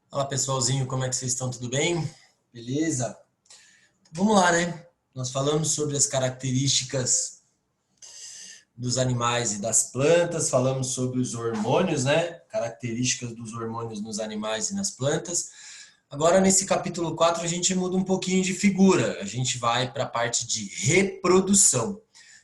Fala pessoalzinho, como é que vocês estão? Tudo bem? Beleza? Vamos lá, né? Nós falamos sobre as características dos animais e das plantas, falamos sobre os hormônios, né? Características dos hormônios nos animais e nas plantas. Agora, nesse capítulo 4 a gente muda um pouquinho de figura. A gente vai para a parte de reprodução.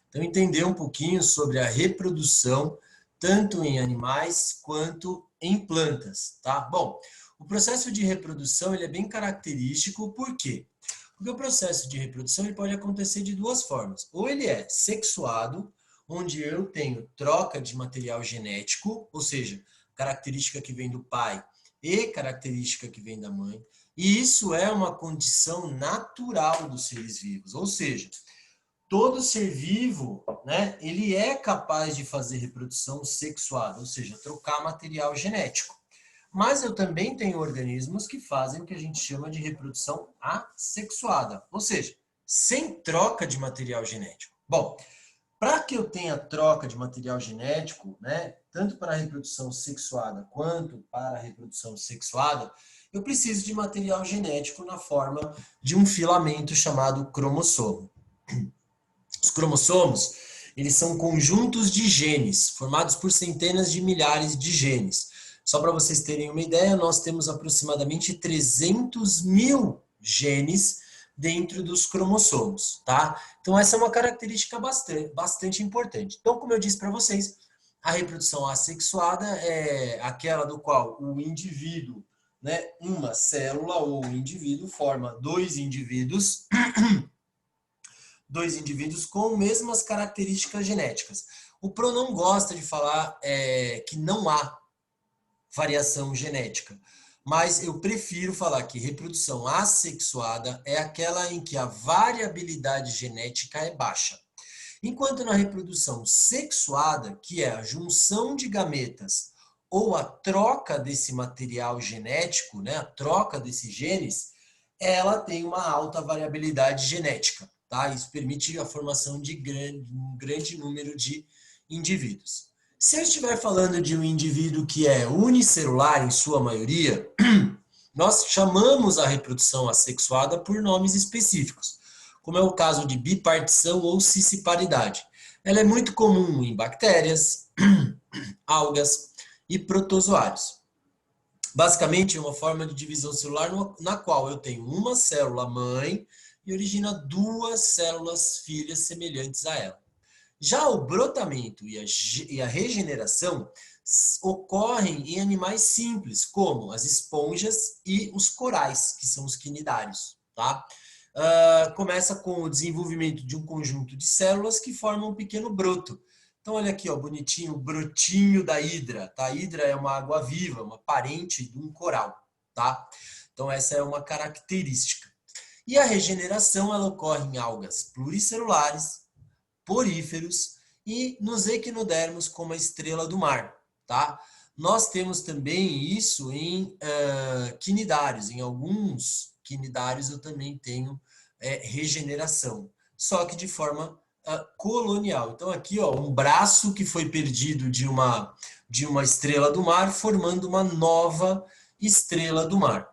Então, entender um pouquinho sobre a reprodução, tanto em animais quanto em plantas, tá? Bom, o processo de reprodução ele é bem característico, por quê? Porque o processo de reprodução ele pode acontecer de duas formas. Ou ele é sexuado, onde eu tenho troca de material genético, ou seja, característica que vem do pai e característica que vem da mãe. E isso é uma condição natural dos seres vivos, ou seja, todo ser vivo, né, ele é capaz de fazer reprodução sexuada, ou seja, trocar material genético. Mas eu também tenho organismos que fazem o que a gente chama de reprodução assexuada, ou seja, sem troca de material genético. Bom, para que eu tenha troca de material genético, né, tanto para a reprodução sexuada quanto para a reprodução sexuada, eu preciso de material genético na forma de um filamento chamado cromossomo. Os cromossomos, eles são conjuntos de genes, formados por centenas de milhares de genes. Só para vocês terem uma ideia, nós temos aproximadamente 300 mil genes dentro dos cromossomos, tá? Então essa é uma característica bastante importante. Então, como eu disse para vocês, a reprodução assexuada é aquela do qual o indivíduo, né, uma célula ou um indivíduo forma dois indivíduos com mesmas características genéticas. O Pro não gosta de falar que não há variação genética, mas eu prefiro falar que reprodução assexuada é aquela em que a variabilidade genética é baixa. Enquanto na reprodução sexuada, que é a junção de gametas ou a troca desse material genético, né, a troca desses genes, ela tem uma alta variabilidade genética, tá? Isso permite a formação de um grande número de indivíduos. Se eu estiver falando de um indivíduo que é unicelular em sua maioria, nós chamamos a reprodução assexuada por nomes específicos, como é o caso de bipartição ou cisparidade. Ela é muito comum em bactérias, algas e protozoários. Basicamente, é uma forma de divisão celular na qual eu tenho uma célula mãe e origina duas células filhas semelhantes a ela. Já o brotamento e a regeneração ocorrem em animais simples, como as esponjas e os corais, que são os quinidários. Tá? Começa com o desenvolvimento de um conjunto de células que formam um pequeno broto. Então, olha aqui, ó, bonitinho, o brotinho da hidra. Tá? A hidra é uma água-viva, uma parente de um coral. Tá? Então, essa é uma característica. E a regeneração ela ocorre em algas pluricelulares, poríferos e nos equinodermos como a estrela do mar, tá? Nós temos também isso em quinidários. Em alguns quinidários eu também tenho regeneração, só que de forma colonial. Então aqui, ó, um braço que foi perdido de uma estrela do mar, formando uma nova estrela do mar.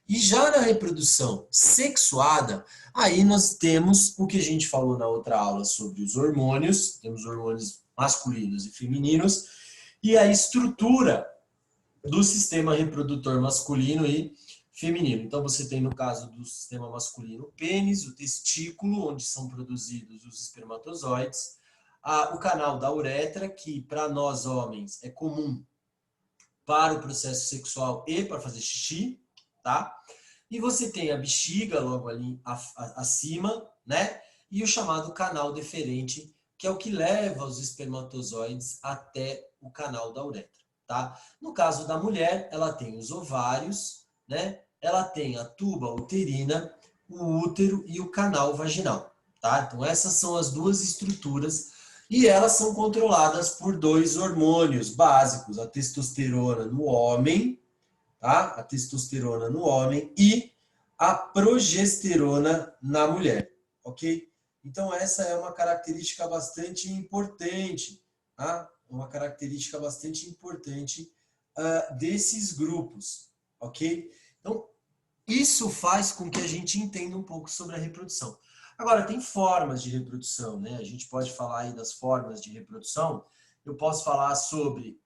E já na reprodução sexuada, aí nós temos o que a gente falou na outra aula sobre os hormônios, temos hormônios masculinos e femininos, e a estrutura do sistema reprodutor masculino e feminino. Então você tem no caso do sistema masculino o pênis, o testículo, onde são produzidos os espermatozoides, o canal da uretra, que para nós homens é comum para o processo sexual e para fazer xixi, tá? E você tem a bexiga logo ali acima, né? E o chamado canal deferente, que é o que leva os espermatozoides até o canal da uretra, tá? No caso da mulher, ela tem os ovários, né? Ela tem a tuba uterina, o útero e o canal vaginal, tá? Então essas são as duas estruturas e elas são controladas por dois hormônios básicos, a testosterona no homem, tá? A testosterona no homem e a progesterona na mulher, ok? Então essa é uma característica bastante importante, tá? Uma característica bastante importante desses grupos. ok? Então, isso faz com que a gente entenda um pouco sobre a reprodução. Agora, tem formas de reprodução, né? A gente pode falar aí das formas de reprodução. Eu posso falar sobre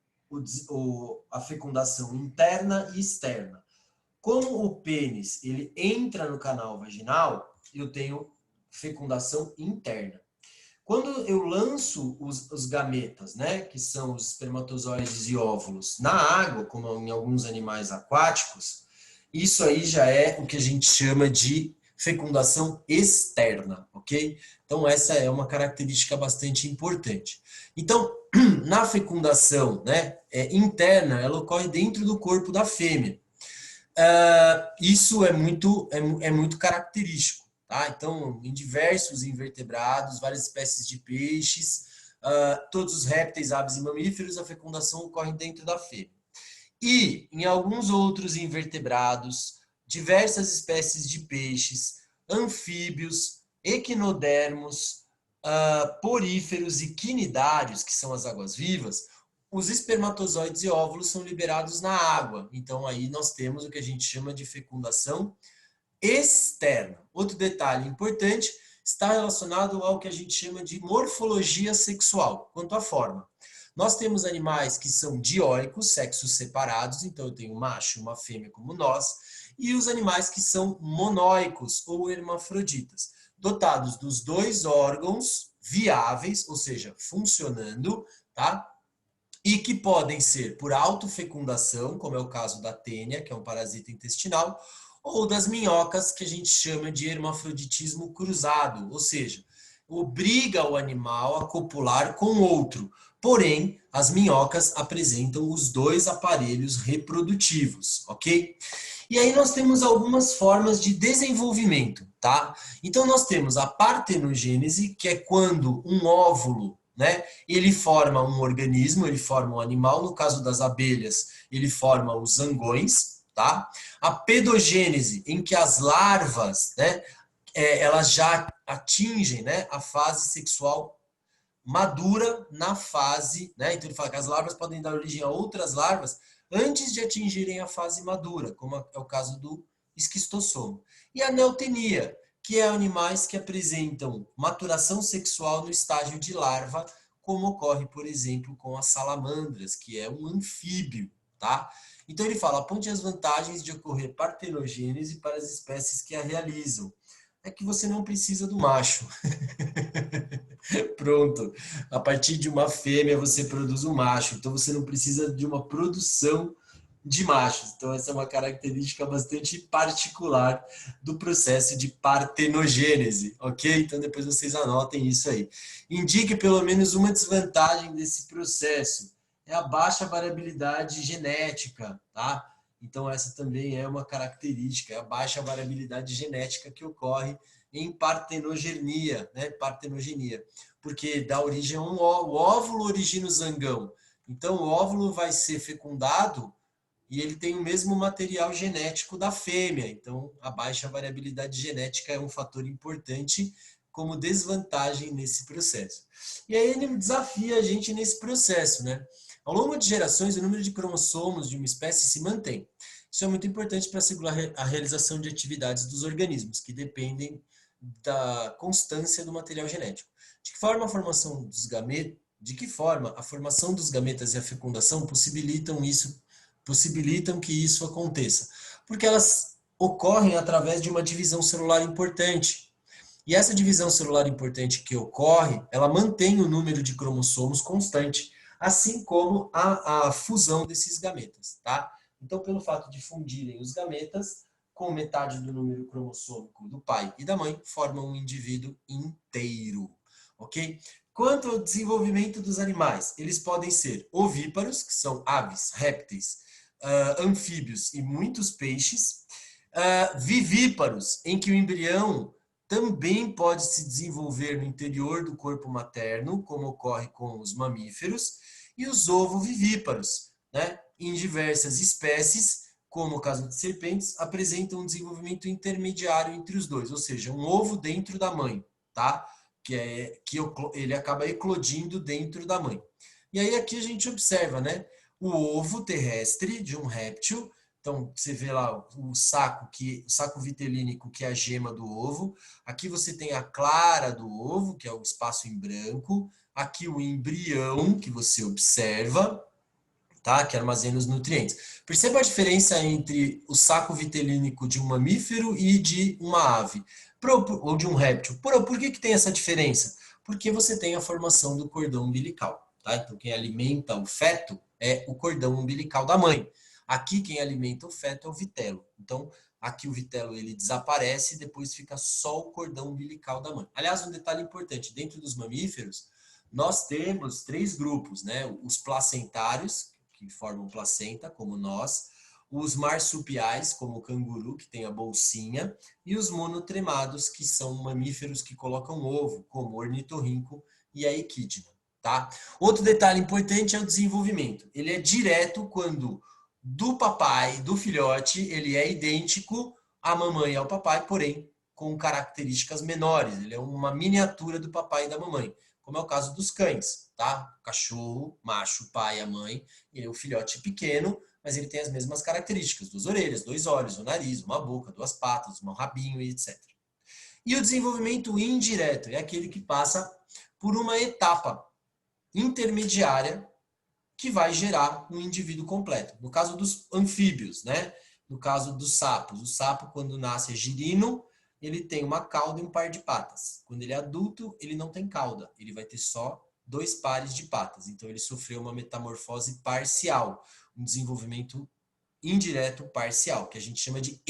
a fecundação interna e externa. Como o pênis ele entra no canal vaginal, eu tenho fecundação interna. Quando eu lanço os gametas, né, que são os espermatozoides e óvulos, na água, como em alguns animais aquáticos, isso aí já é o que a gente chama de fecundação externa, ok? Então, essa é uma característica bastante importante. Então, na fecundação, né, interna, ela ocorre dentro do corpo da fêmea. Isso é muito característico. Tá? Então, em diversos invertebrados, várias espécies de peixes, todos os répteis, aves e mamíferos, a fecundação ocorre dentro da fêmea. E em alguns outros invertebrados, diversas espécies de peixes, anfíbios, equinodermos, poríferos e quinidários, que são as águas-vivas, os espermatozoides e óvulos são liberados na água. Então, aí nós temos o que a gente chama de fecundação externa. Outro detalhe importante está relacionado ao que a gente chama de morfologia sexual, quanto à forma. Nós temos animais que são dioicos, sexos separados, então eu tenho um macho e uma fêmea como nós, e os animais que são monóicos ou hermafroditas, dotados dos dois órgãos viáveis, ou seja, funcionando, tá? E que podem ser por autofecundação, como é o caso da tênia, que é um parasita intestinal, ou das minhocas, que a gente chama de hermafroditismo cruzado, ou seja, obriga o animal a copular com outro. Porém, as minhocas apresentam os dois aparelhos reprodutivos, ok? E aí nós temos algumas formas de desenvolvimento, tá? Então nós temos a partenogênese, que é quando um óvulo, né, ele forma um organismo, ele forma um animal. No caso das abelhas, ele forma os zangões, tá? A pedogênese, em que as larvas, né, elas já atingem, né, a fase sexual madura na fase, né? Então ele fala que as larvas podem dar origem a outras larvas antes de atingirem a fase madura, como é o caso do esquistossomo. E a neotenia, que é animais que apresentam maturação sexual no estágio de larva, como ocorre, por exemplo, com as salamandras, que é um anfíbio, tá? Então ele fala, aponte as vantagens de ocorrer partenogênese para as espécies que a realizam. É que você não precisa do macho. Pronto. A partir de uma fêmea você produz um macho. Então você não precisa de uma produção de machos. Então essa é uma característica bastante particular do processo de partenogênese, ok? Então depois vocês anotem isso aí. Indique pelo menos uma desvantagem desse processo. É a baixa variabilidade genética, tá? Então essa também é uma característica, é a baixa variabilidade genética que ocorre em partenogenia, né? Partenogenia, porque dá origem a o óvulo origina o zangão. Então o óvulo vai ser fecundado e ele tem o mesmo material genético da fêmea. Então a baixa variabilidade genética é um fator importante como desvantagem nesse processo. E aí ele desafia a gente nesse processo, né? Ao longo de gerações, o número de cromossomos de uma espécie se mantém. Isso é muito importante para assegurar a realização de atividades dos organismos, que dependem da constância do material genético. De que forma a formação dos gametas, de que forma a formação dos gametas e a fecundação possibilitam que isso aconteça? Porque elas ocorrem através de uma divisão celular importante. E essa divisão celular importante que ocorre, ela mantém o número de cromossomos constante, assim como a fusão desses gametas, tá? Então, pelo fato de fundirem os gametas, com metade do número cromossômico do pai e da mãe, formam um indivíduo inteiro, ok? Quanto ao desenvolvimento dos animais, eles podem ser ovíparos, que são aves, répteis, anfíbios e muitos peixes, vivíparos, em que o embrião também pode se desenvolver no interior do corpo materno, como ocorre com os mamíferos, e os ovovivíparos, né? Em diversas espécies, como no caso de serpentes, apresentam um desenvolvimento intermediário entre os dois, ou seja, um ovo dentro da mãe, tá? Que ele acaba eclodindo dentro da mãe. E aí aqui a gente observa, né? O ovo terrestre de um réptil Então, você vê lá o saco vitelínico, que é a gema do ovo. Aqui você tem a clara do ovo, que é o espaço em branco. Aqui o embrião, que você observa, tá? Que armazena os nutrientes. Perceba a diferença entre o saco vitelínico de um mamífero e de uma ave, ou de um réptil. Por que tem essa diferença? Porque você tem a formação do cordão umbilical, tá? Então, quem alimenta o feto é o cordão umbilical da mãe. Aqui, quem alimenta o feto é o vitelo. Então, aqui o vitelo ele desaparece e depois fica só o cordão umbilical da mãe. Aliás, um detalhe importante, dentro dos mamíferos, nós temos 3 grupos, né? Os placentários, que formam placenta, como nós, os marsupiais, como o canguru, que tem a bolsinha, e os monotremados, que são mamíferos que colocam ovo, como o ornitorrinco e a equidna, tá? Outro detalhe importante é o desenvolvimento. Ele é direto quando do papai, do filhote, ele é idêntico à mamãe e ao papai, porém com características menores. Ele é uma miniatura do papai e da mamãe, como é o caso dos cães, tá? O cachorro, macho, o pai, a mãe, ele é o filhote pequeno, mas ele tem as mesmas características, 2 orelhas, 2 olhos, um nariz, uma boca, 2 patas, um rabinho e etc. E o desenvolvimento indireto é aquele que passa por uma etapa intermediária que vai gerar um indivíduo completo. No caso dos anfíbios, né? No caso dos sapos, o sapo quando nasce é girino, ele tem uma cauda e um par de patas. Quando ele é adulto, ele não tem cauda, ele vai ter só 2 pares de patas. Então ele sofreu uma metamorfose parcial, um desenvolvimento indireto parcial, que a gente chama de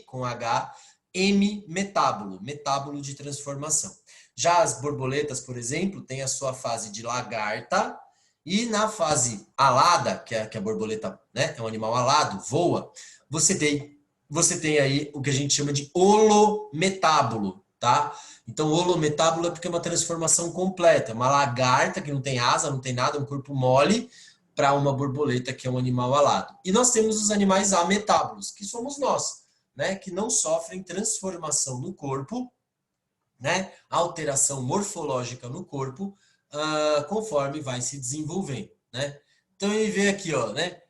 com H, hemimetábolo, metábolo de transformação. Já as borboletas, por exemplo, têm a sua fase de lagarta, e na fase alada, que é a borboleta, né, é um animal alado, voa, você tem aí o que a gente chama de holometábolo, tá? Então, holometábolo é porque é uma transformação completa. Uma lagarta que não tem asa, não tem nada, um corpo mole, para uma borboleta que é um animal alado. E nós temos os animais ametábolos, que somos nós, né? Que não sofrem transformação no corpo, né? Alteração morfológica no corpo, conforme vai se desenvolvendo, né? Então ele vê aqui, ó, né?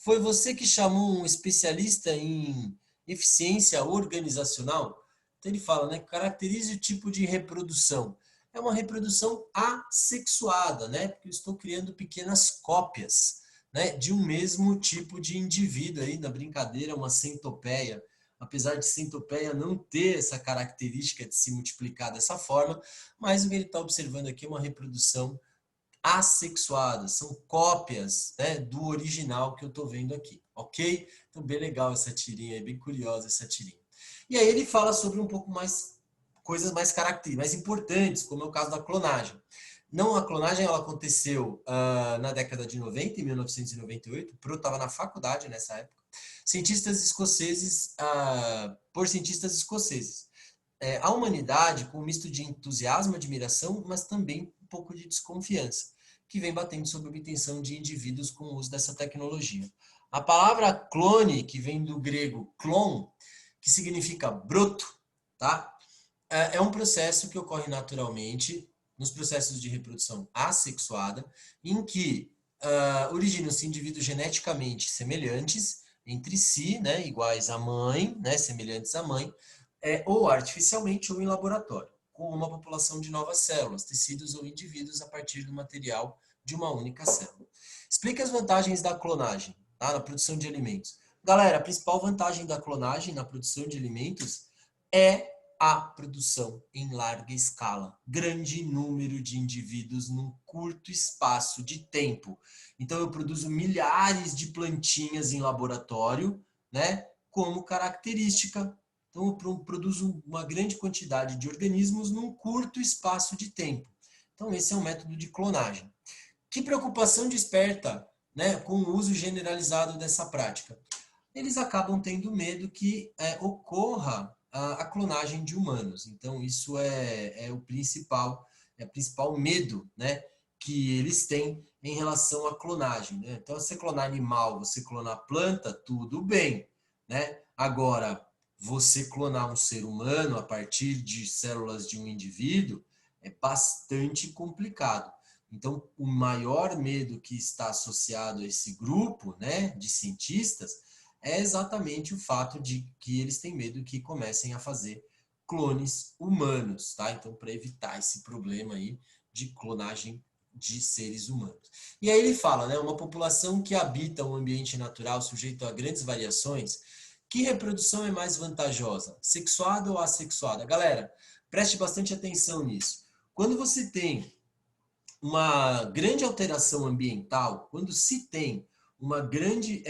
Foi você que chamou um especialista em eficiência organizacional? Então ele fala, né? Caracterize o tipo de reprodução. É uma reprodução assexuada, né? Porque eu estou criando pequenas cópias, né? De um mesmo tipo de indivíduo aí, na brincadeira, uma centopeia. Apesar de centopeia não ter essa característica de se multiplicar dessa forma, mas o que ele está observando aqui é uma reprodução assexuada, são cópias, né, do original que eu estou vendo aqui, ok? Então, bem legal essa tirinha, bem curiosa essa tirinha. E aí ele fala sobre um pouco mais, coisas mais características, mais importantes, como é o caso da clonagem. Não, a clonagem ela aconteceu na década de 90, em 1998, eu estava na faculdade nessa época, por cientistas escoceses. A humanidade com um misto de entusiasmo, admiração, mas também um pouco de desconfiança, que vem batendo sobre a obtenção de indivíduos com o uso dessa tecnologia. A palavra clone, que vem do grego clon, que significa broto, tá? É um processo que ocorre naturalmente nos processos de reprodução assexuada, em que originam-se indivíduos geneticamente semelhantes entre si, né, iguais à mãe, né, semelhantes à mãe, ou artificialmente ou em laboratório, com uma população de novas células, tecidos ou indivíduos a partir do material de uma única célula. Explica as vantagens da clonagem, tá, na produção de alimentos. Galera, a principal vantagem da clonagem na produção de alimentos é a produção em larga escala, grande número de indivíduos num curto espaço de tempo. Então eu produzo milhares de plantinhas em laboratório, né, como característica. Então eu produzo uma grande quantidade de organismos num curto espaço de tempo. Então esse é um método de clonagem. Que preocupação desperta, né, com o uso generalizado dessa prática? Eles acabam tendo medo que ocorra a clonagem de humanos. Então, isso é o principal medo, né, que eles têm em relação à clonagem. Né? Então, você clonar animal, você clonar planta, tudo bem. Né? Agora, você clonar um ser humano a partir de células de um indivíduo é bastante complicado. Então, o maior medo que está associado a esse grupo, né, de cientistas é exatamente o fato de que eles têm medo que comecem a fazer clones humanos, tá? Então, para evitar esse problema aí de clonagem de seres humanos. E aí ele fala, né, uma população que habita um ambiente natural sujeito a grandes variações, que reprodução é mais vantajosa, sexuada ou assexuada? Galera, preste bastante atenção nisso. Quando você tem uma grande alteração ambiental, quando se tem uma grande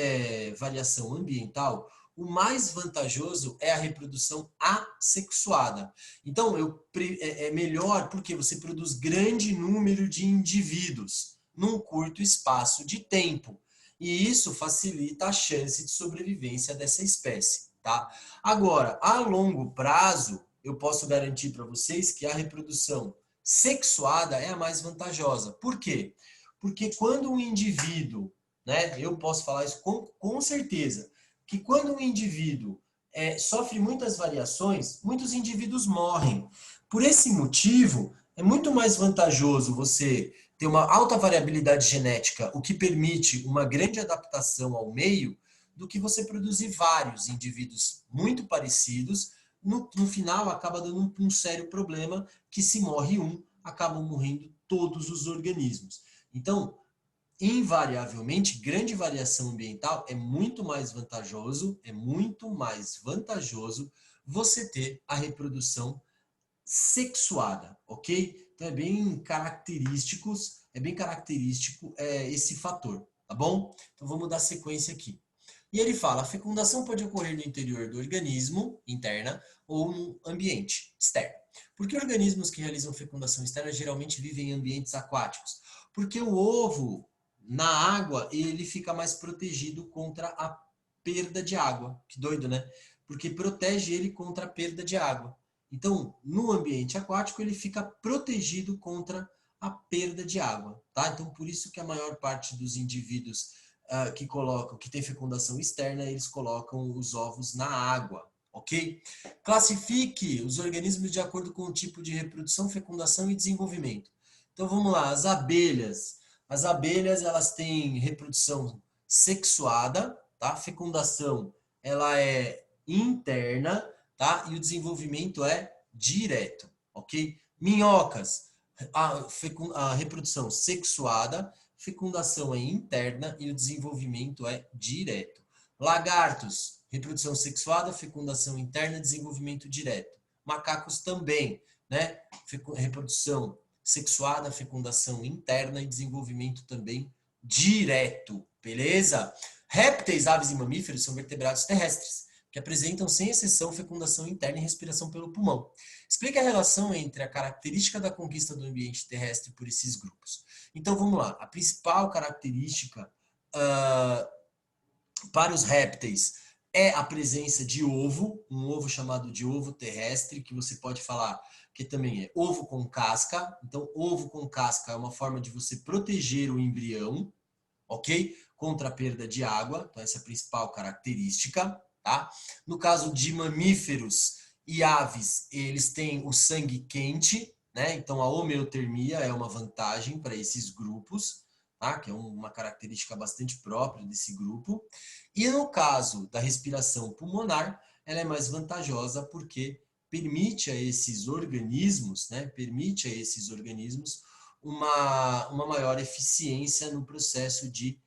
variação ambiental, o mais vantajoso é a reprodução assexuada. Então, é melhor porque você produz grande número de indivíduos num curto espaço de tempo. E isso facilita a chance de sobrevivência dessa espécie, tá? Agora, a longo prazo, eu posso garantir para vocês que a reprodução sexuada é a mais vantajosa. Por quê? Porque quando um indivíduo, né, eu posso falar isso com certeza, que quando um indivíduo sofre muitas variações, muitos indivíduos morrem. Por esse motivo, é muito mais vantajoso você ter uma alta variabilidade genética, o que permite uma grande adaptação ao meio, do que você produzir vários indivíduos muito parecidos. No final, acaba dando um sério problema, que se morre um, acabam morrendo todos os organismos. Então, invariavelmente, grande variação ambiental é muito mais vantajoso, você ter a reprodução sexuada, ok? Então é bem característico esse fator, tá bom? Então vamos dar sequência aqui. E ele fala, a fecundação pode ocorrer no interior do organismo, interna, ou no ambiente, externo. Por que organismos que realizam fecundação externa geralmente vivem em ambientes aquáticos? Porque o ovo, na água, ele fica mais protegido contra a perda de água. Que doido, né? Porque protege ele contra a perda de água. Então, no ambiente aquático, ele fica protegido contra a perda de água, tá? Então, por isso que a maior parte dos indivíduos que tem fecundação externa, eles colocam os ovos na água, ok? Classifique os organismos de acordo com o tipo de reprodução, fecundação e desenvolvimento. Então, vamos lá, as abelhas. As abelhas, elas têm reprodução sexuada, tá? Fecundação, ela é interna, tá? E o desenvolvimento é direto, ok? Minhocas, a reprodução sexuada, fecundação é interna e o desenvolvimento é direto. Lagartos, reprodução sexuada, fecundação interna, desenvolvimento direto. Macacos também, né? Reprodução sexuada, fecundação interna e desenvolvimento também direto, beleza? Répteis, aves e mamíferos são vertebrados terrestres, que apresentam, sem exceção, fecundação interna e respiração pelo pulmão. Explica a relação entre a característica da conquista do ambiente terrestre por esses grupos. Então, vamos lá. A principal característica para os répteis é a presença de ovo, um ovo chamado de ovo terrestre, que você pode falar que também é ovo com casca. Então, ovo com casca é uma forma de você proteger o embrião, ok? Contra a perda de água. Então, essa é a principal característica, tá? No caso de mamíferos e aves, eles têm o sangue quente, né? Então, a homeotermia é uma vantagem para esses grupos, tá? Que é uma característica bastante própria desse grupo. E no caso da respiração pulmonar, ela é mais vantajosa porque permite a esses organismos, né? Permite a esses organismos uma maior eficiência no processo de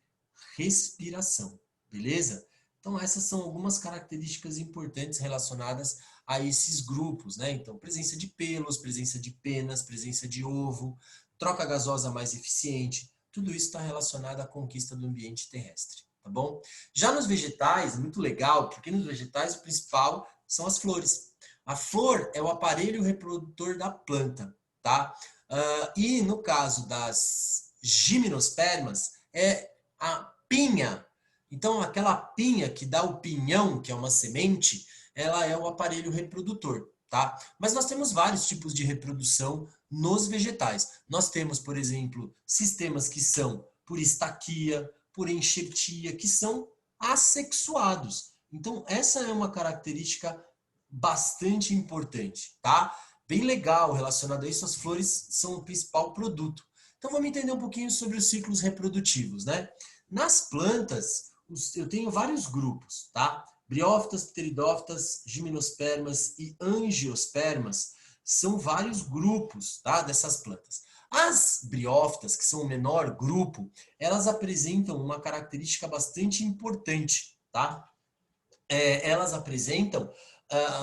respiração, beleza? Então, essas são algumas características importantes relacionadas a esses grupos, né? Então, presença de pelos, presença de penas, presença de ovo, troca gasosa mais eficiente, tudo isso está relacionado à conquista do ambiente terrestre, tá bom? Já nos vegetais, muito legal, porque nos vegetais o principal são as flores. A flor é o aparelho reprodutor da planta, tá? E no caso das gimnospermas, é a pinha. Então, aquela pinha que dá o pinhão, que é uma semente, ela é o aparelho reprodutor, tá? Mas nós temos vários tipos de reprodução nos vegetais. Nós temos, por exemplo, sistemas que são por estaquia, por enxertia, que são assexuados. Então, essa é uma característica bastante importante, tá? Bem legal relacionado a isso, as flores são o principal produto. Então vamos entender um pouquinho sobre os ciclos reprodutivos, né? Nas plantas, eu tenho vários grupos, tá? Briófitas, pteridófitas, gimnospermas e angiospermas são vários grupos, tá, dessas plantas. As briófitas, que são o menor grupo, elas apresentam uma característica bastante importante, tá? Elas apresentam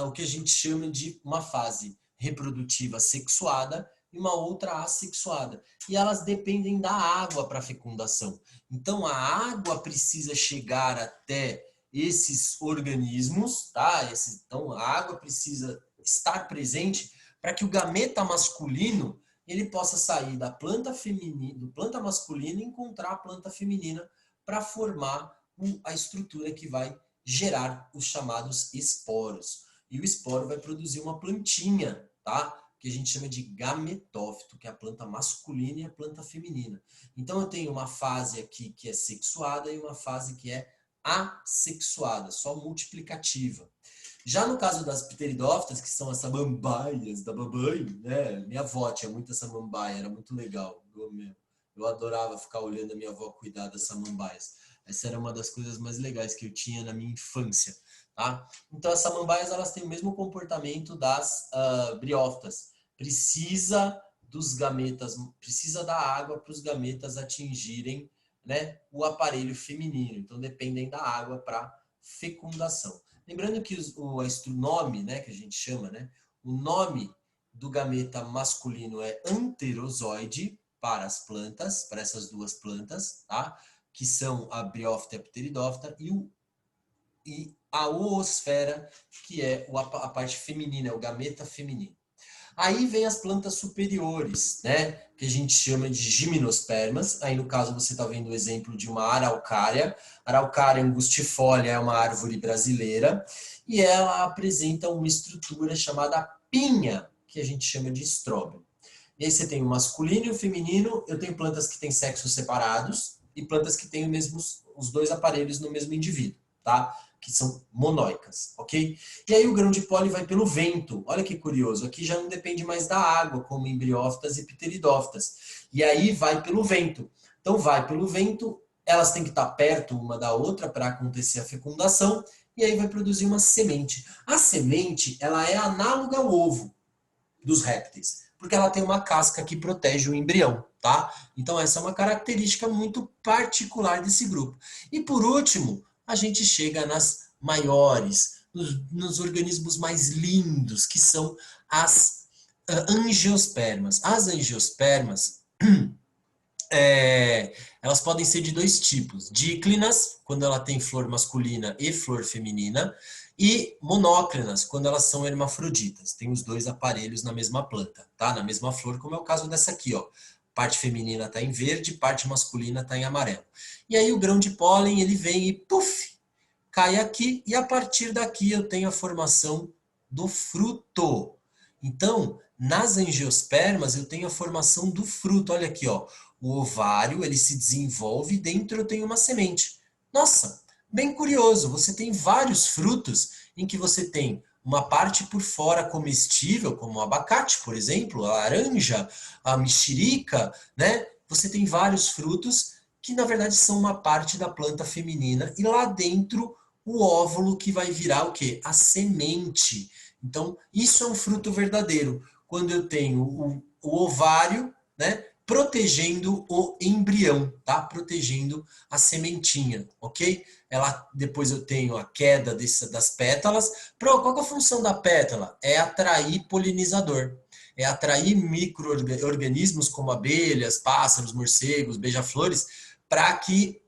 o que a gente chama de uma fase reprodutiva sexuada e uma outra assexuada. E elas dependem da água para a fecundação. Então, a água precisa chegar até esses organismos, tá? Então, a água precisa estar presente para que o gameta masculino ele possa sair da planta feminina, do planta masculina e encontrar a planta feminina para formar a estrutura que vai gerar os chamados esporos. E o esporo vai produzir uma plantinha, tá? Que a gente chama de gametófito, que é a planta masculina e a planta feminina. Então eu tenho uma fase aqui que é sexuada e uma fase que é assexuada, só multiplicativa. Já no caso das pteridófitas, que são as samambaias da mamãe, né? Minha avó tinha muita samambaia, era muito legal. Eu adorava ficar olhando a minha avó cuidar das samambaias. Essa era uma das coisas mais legais que eu tinha na minha infância, tá? Então as samambaias elas têm o mesmo comportamento das briófitas. Precisa dos gametas, precisa da água para os gametas atingirem, né, o aparelho feminino. Então dependem da água para fecundação. Lembrando que o nome, né, que a gente chama, né, o nome do gameta masculino é anterozoide para as plantas, para essas duas plantas, tá? Que são a briófita e a pteridófita, e a oosfera, que é a parte feminina, o gameta feminino. Aí vem as plantas superiores, né, que a gente chama de gimnospermas. Aí, no caso, você está vendo o exemplo de uma araucária. Araucária angustifolia é uma árvore brasileira e ela apresenta uma estrutura chamada pinha, que a gente chama de estróbilo. E aí você tem o masculino e o feminino. Eu tenho plantas que têm sexos separados e plantas que têm os dois aparelhos no mesmo indivíduo, tá? Que são monóicas, ok? E aí o grão de pólen vai pelo vento. Olha que curioso, aqui já não depende mais da água, como em briófitas e pteridófitas. E aí vai pelo vento. Então vai pelo vento, elas têm que estar perto uma da outra para acontecer a fecundação, e aí vai produzir uma semente. A semente, ela é análoga ao ovo dos répteis, porque ela tem uma casca que protege o embrião, tá? Então essa é uma característica muito particular desse grupo. E por último, a gente chega nas maiores, nos organismos mais lindos, que são as angiospermas. As angiospermas, elas podem ser de dois tipos. Díclinas, quando ela tem flor masculina e flor feminina, e monóclinas, quando elas são hermafroditas. Tem os dois aparelhos na mesma planta, tá? Na mesma flor, como é o caso dessa aqui, ó. Parte feminina está em verde, parte masculina está em amarelo. E aí o grão de pólen, ele vem e puf, cai aqui, e a partir daqui eu tenho a formação do fruto. Então, nas angiospermas, eu tenho a formação do fruto. Olha aqui, ó. O ovário, ele se desenvolve e dentro eu tenho uma semente. Nossa, bem curioso. Você tem vários frutos em que você tem uma parte por fora comestível, como o abacate, por exemplo, a laranja, a mexerica, né? Você tem vários frutos que, na verdade, são uma parte da planta feminina e lá dentro o óvulo que vai virar o quê? A semente. Então, isso é um fruto verdadeiro. Quando eu tenho o ovário, né, protegendo o embrião, tá? Protegendo a sementinha, ok? Depois eu tenho a queda das pétalas. Qual que é a função da pétala? É atrair polinizador. É atrair micro-organismos como abelhas, pássaros, morcegos, beija-flores, para que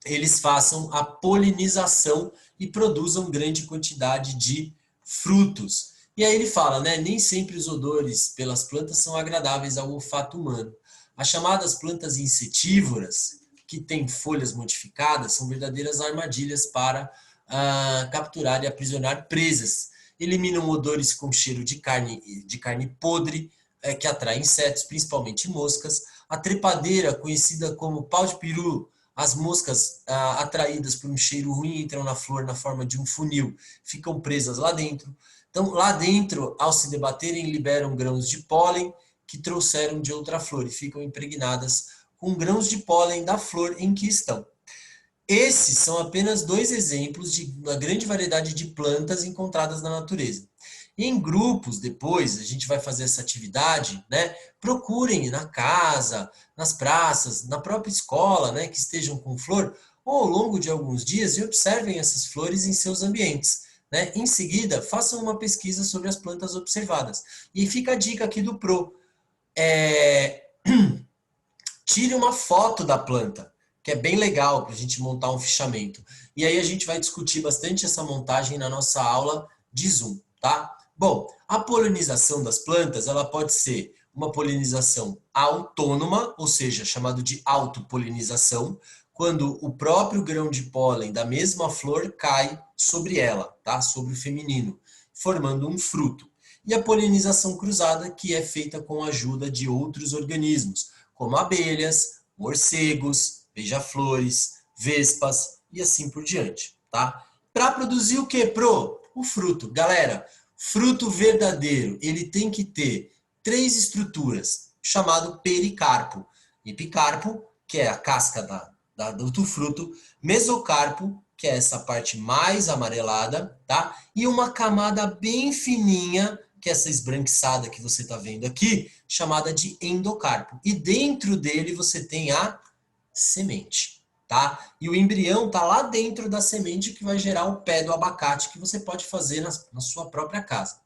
eles façam a polinização e produzam grande quantidade de frutos. E aí ele fala, né, nem sempre os odores pelas plantas são agradáveis ao olfato humano. As chamadas plantas insetívoras, que têm folhas modificadas, são verdadeiras armadilhas para capturar e aprisionar presas. Eliminam odores com cheiro de carne podre, que atrai insetos, principalmente moscas. A trepadeira, conhecida como pau de peru, as moscas atraídas por um cheiro ruim entram na flor na forma de um funil, ficam presas lá dentro. Então, lá dentro, ao se debaterem, liberam grãos de pólen que trouxeram de outra flor e ficam impregnadas com grãos de pólen da flor em que estão. Esses são apenas 2 exemplos de uma grande variedade de plantas encontradas na natureza. Em grupos, depois, a gente vai fazer essa atividade, né? Procurem na casa, nas praças, na própria escola, né? Que estejam com flor, ou ao longo de alguns dias e observem essas flores em seus ambientes, né? Em seguida, façam uma pesquisa sobre as plantas observadas. E fica a dica aqui do Pro. Tire uma foto da planta, que é bem legal para a gente montar um fichamento. E aí a gente vai discutir bastante essa montagem na nossa aula de Zoom, tá? Bom, a polinização das plantas, ela pode ser uma polinização autônoma, ou seja, chamado de autopolinização, quando o próprio grão de pólen da mesma flor cai sobre ela, tá? Sobre o feminino, formando um fruto. E a polinização cruzada, que é feita com a ajuda de outros organismos, como abelhas, morcegos, beija-flores, vespas e assim por diante, tá? Para produzir o que, Pro? O fruto. Galera, fruto verdadeiro, ele tem que ter 3 estruturas, chamado pericarpo. Epicarpo, que é a casca do fruto, mesocarpo, que é essa parte mais amarelada, tá? E uma camada bem fininha, que é essa esbranquiçada que você está vendo aqui, chamada de endocarpo. E dentro dele você tem a semente, tá? E o embrião tá lá dentro da semente que vai gerar o pé do abacate que você pode fazer na sua própria casa.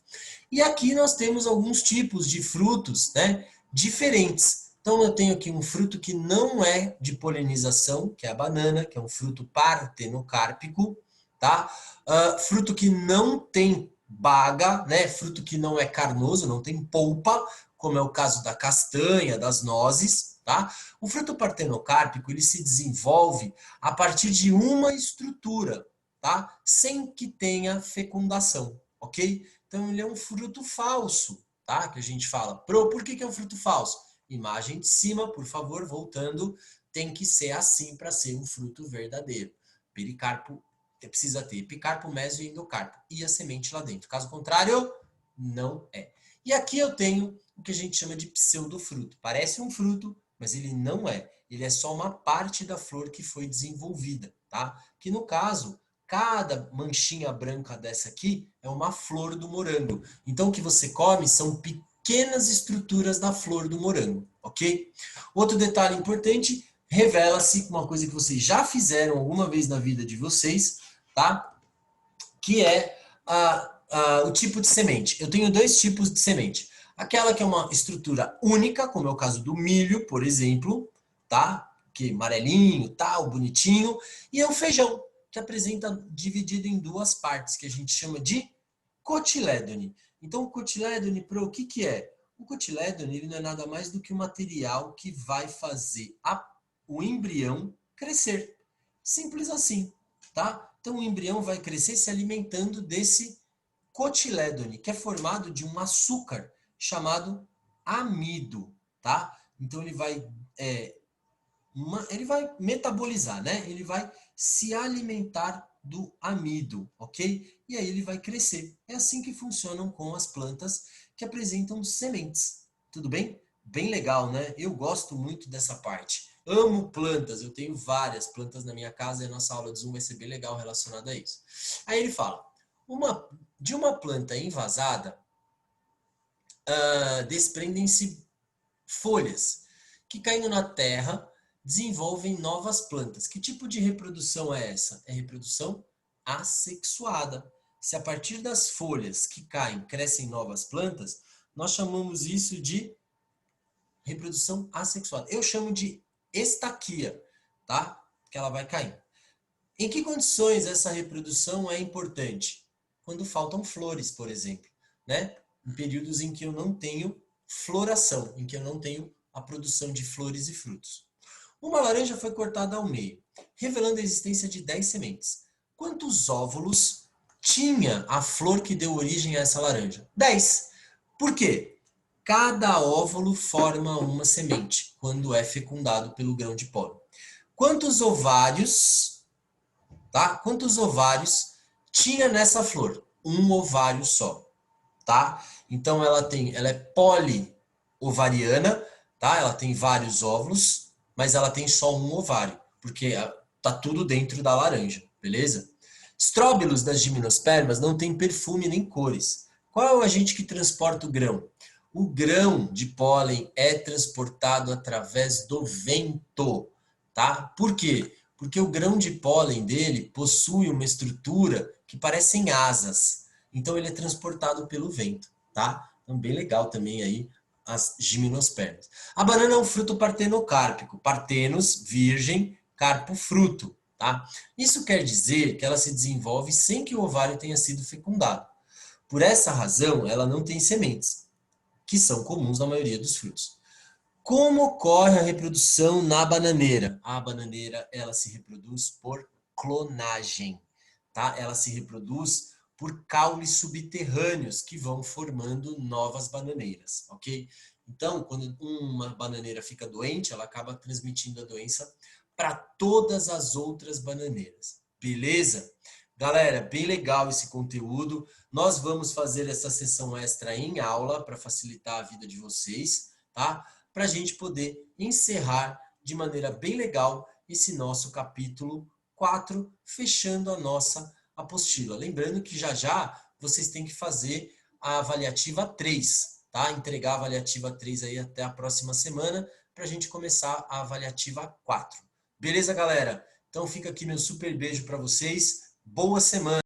E aqui nós temos alguns tipos de frutos, né, diferentes. Então eu tenho aqui um fruto que não é de polinização, que é a banana, que é um fruto partenocárpico, tá? Fruto que não tem baga, né? Fruto que não é carnoso, não tem polpa, como é o caso da castanha, das nozes, tá? O fruto partenocárpico, ele se desenvolve a partir de uma estrutura, tá? Sem que tenha fecundação, ok? Então ele é um fruto falso, tá? Que a gente fala. Por que é um fruto falso? Imagem de cima, por favor, voltando, tem que ser assim para ser um fruto verdadeiro. Pericarpo precisa ter epicarpo, meso e endocarpo. E a semente lá dentro. Caso contrário, não é. E aqui eu tenho o que a gente chama de pseudofruto. Parece um fruto, mas ele não é. Ele é só uma parte da flor que foi desenvolvida, tá? Que no caso, cada manchinha branca dessa aqui é uma flor do morango. Então o que você come são pequenas estruturas da flor do morango, ok? Outro detalhe importante, revela-se uma coisa que vocês já fizeram alguma vez na vida de vocês, tá? Que é o tipo de semente. Eu tenho 2 tipos de semente. Aquela que é uma estrutura única, como é o caso do milho, por exemplo, tá? Que amarelinho, tal, bonitinho. E é o feijão, que apresenta dividido em 2 partes, que a gente chama de cotilédone. Então, o cotilédone, o que é? O cotilédone ele não é nada mais do que o material que vai fazer o embrião crescer. Simples assim, tá? Então, o embrião vai crescer se alimentando desse cotilédone, que é formado de um açúcar chamado amido, tá? Então, ele vai metabolizar, né? Ele vai se alimentar do amido, ok? E aí ele vai crescer. É assim que funcionam com as plantas que apresentam sementes. Tudo bem? Bem legal, né? Eu gosto muito dessa parte. Amo plantas, eu tenho várias plantas na minha casa e a nossa aula de Zoom vai ser bem legal relacionada a isso. Aí ele fala, de uma planta envasada, desprendem-se folhas que caindo na terra desenvolvem novas plantas. Que tipo de reprodução é essa? É reprodução assexuada. Se a partir das folhas que caem crescem novas plantas, nós chamamos isso de reprodução assexuada. Eu chamo de estaquia, tá? Que ela vai cair. Em que condições essa reprodução é importante? Quando faltam flores, por exemplo, né? Em períodos em que eu não tenho floração, em que eu não tenho a produção de flores e frutos. Uma laranja foi cortada ao meio, revelando a existência de 10 sementes. Quantos óvulos tinha a flor que deu origem a essa laranja? 10. Por quê? Cada óvulo forma uma semente, quando é fecundado pelo grão de pólen. Quantos ovários, tá? Quantos ovários tinha nessa flor? Um ovário só, tá? Então ela é ovariana, tá? Ela tem vários óvulos, mas ela tem só um ovário, porque tá tudo dentro da laranja, beleza? Estróbilos das gimnospermas não tem perfume nem cores. Qual é o agente que transporta o grão? O grão de pólen é transportado através do vento, tá? Por quê? Porque o grão de pólen dele possui uma estrutura que parecem asas. Então ele é transportado pelo vento, tá? Então bem legal também aí as gimnospermas. A banana é um fruto partenocárpico, partenos, virgem, carpo, fruto, tá? Isso quer dizer que ela se desenvolve sem que o ovário tenha sido fecundado. Por essa razão, ela não tem sementes, que são comuns na maioria dos frutos. Como ocorre a reprodução na bananeira? A bananeira, ela se reproduz por clonagem, tá? Ela se reproduz por caules subterrâneos que vão formando novas bananeiras, ok? Então, quando uma bananeira fica doente, ela acaba transmitindo a doença para todas as outras bananeiras, beleza? Galera, bem legal esse conteúdo. Nós vamos fazer essa sessão extra em aula para facilitar a vida de vocês, tá? Para a gente poder encerrar de maneira bem legal esse nosso capítulo 4, fechando a nossa apostila. Lembrando que já já vocês têm que fazer a avaliativa 3, tá? Entregar a avaliativa 3 aí até a próxima semana para a gente começar a avaliativa 4. Beleza, galera? Então fica aqui meu super beijo para vocês. Boa semana!